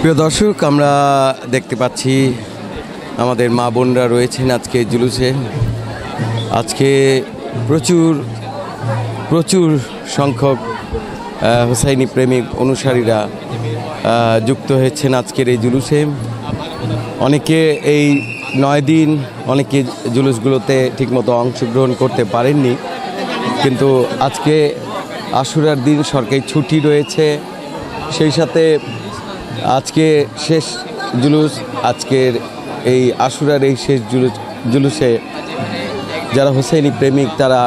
প্রিয় দর্শক, আমরা দেখতে পাচ্ছি আমাদের মা বোনরা রয়েছেন আজকে জুলুসে। আজকে প্রচুর সংখ্যক হুসাইনি প্রেমিক অনুসারীরা যুক্ত হয়েছেন আজকের এই জুলুসে। অনেকে এই 9 দিন অনেকে জুলুসগুলোতে ঠিকমতো অংশগ্রহণ করতে পারেননি, কিন্তু আজকে আশুরার দিন সরকারি ছুটি রয়েছে, সেই সাথে আজকে শেষ জুলুস। আজকের এই আশুরার এই শেষ জুলুসে যারা হুসাইনি প্রেমিক তারা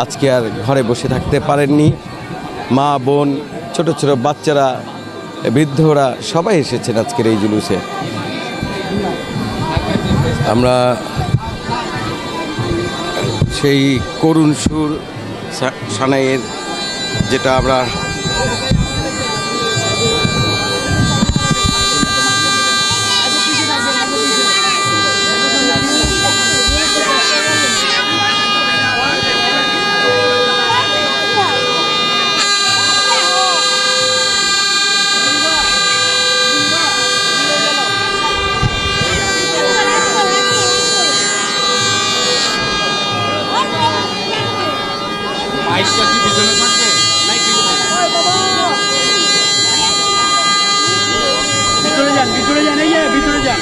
আজকে আর ঘরে বসে থাকতে পারেননি। মা বোন, ছোট ছোট বাচ্চারা, বৃদ্ধরা সবাই এসেছেন আজকের এই জুলুসে। আমরা সেই করুণ সুর সানাইয়ের যেটা আমরা ভিতরে যান এই ভিতরে যান।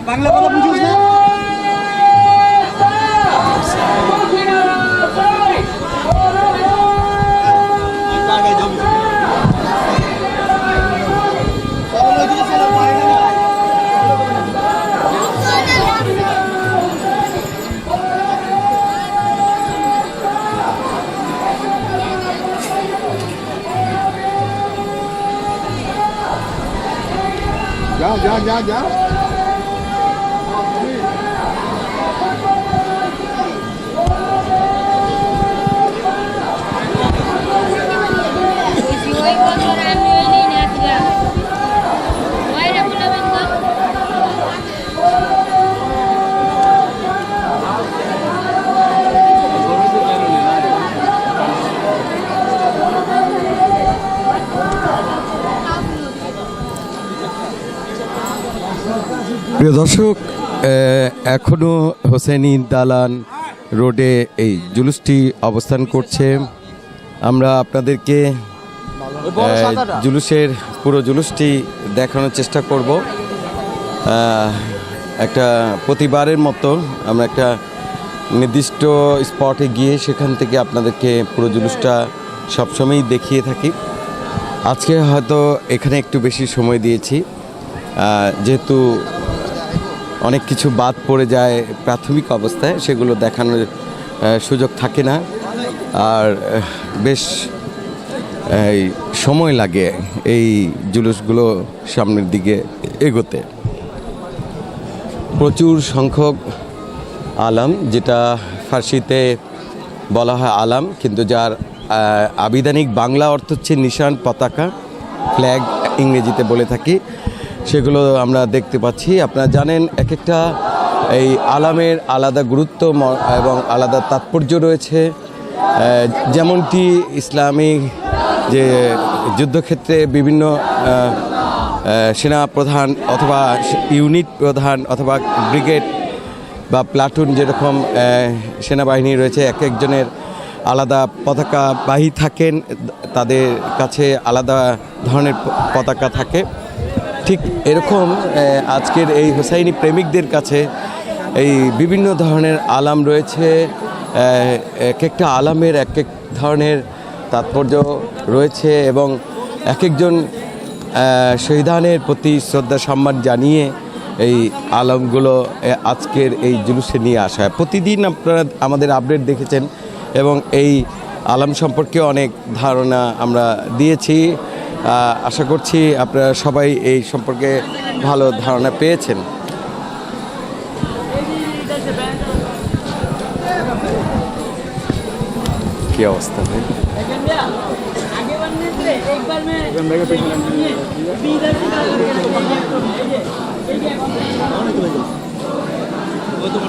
বাংলা কথা বুঝিস না? যা প্রিয় দর্শক, এখনও হোসেনি দালান রোডে এই জুলুসটি অবস্থান করছে। আমরা আপনাদেরকে পুরো জুলুসটি দেখানোর চেষ্টা করব। একটা প্রতিবারের মতো আমরা একটা নির্দিষ্ট স্পটে গিয়ে সেখান থেকে আপনাদেরকে পুরো জুলুসটা সবসময়ই দেখিয়ে থাকি। আজকে হয়তো এখানে একটু বেশি সময় দিয়েছি, যেহেতু অনেক কিছু বাদ পড়ে যায় প্রাথমিক অবস্থায়, সেগুলো দেখানোর সুযোগ থাকে না, আর বেশ সময় লাগে এই জুলুসগুলো সামনের দিকে এগোতে। প্রচুর সংখ্যক আলাম, যেটা ফার্সিতে বলা হয় আলাম, কিন্তু যার আবিধানিক বাংলা অর্থ হচ্ছে নিশান, পতাকা, ফ্ল্যাগ ইংরেজিতে বলে থাকি, সেগুলো আমরা দেখতে পাচ্ছি। আপনারা জানেন এক একটা এই আলামের আলাদা গুরুত্ব এবং আলাদা তাৎপর্য রয়েছে। যেমনটি ইসলামিক যে যুদ্ধক্ষেত্রে বিভিন্ন সেনা প্রধান অথবা ইউনিট প্রধান অথবা ব্রিগেড বা প্লাটুন যেরকম সেনাবাহিনী রয়েছে, এক একজনের আলাদা পতাকাবাহী থাকেন, তাদের কাছে আলাদা ধরনের পতাকা থাকে। ঠিক এরকম আজকের এই হুসাইনি প্রেমিকদের কাছে এই বিভিন্ন ধরনের আলাম রয়েছে। এক একটা আলামের এক এক ধরনের তাৎপর্য রয়েছে এবং এক একজন শহীদানের প্রতি শ্রদ্ধা সম্মান জানিয়ে এই আলমগুলো আজকের এই জুলুসে নিয়ে আসা হয়। প্রতিদিন আপনারা আমাদের আপডেট দেখেছেন এবং এই আলাম সম্পর্কে অনেক ধারণা আমরা দিয়েছি। আশা করছি আপনারা সবাই এই সম্পর্কে ভালো ধারণা পেয়েছেন। কি অবস্থা ভাই? वो तो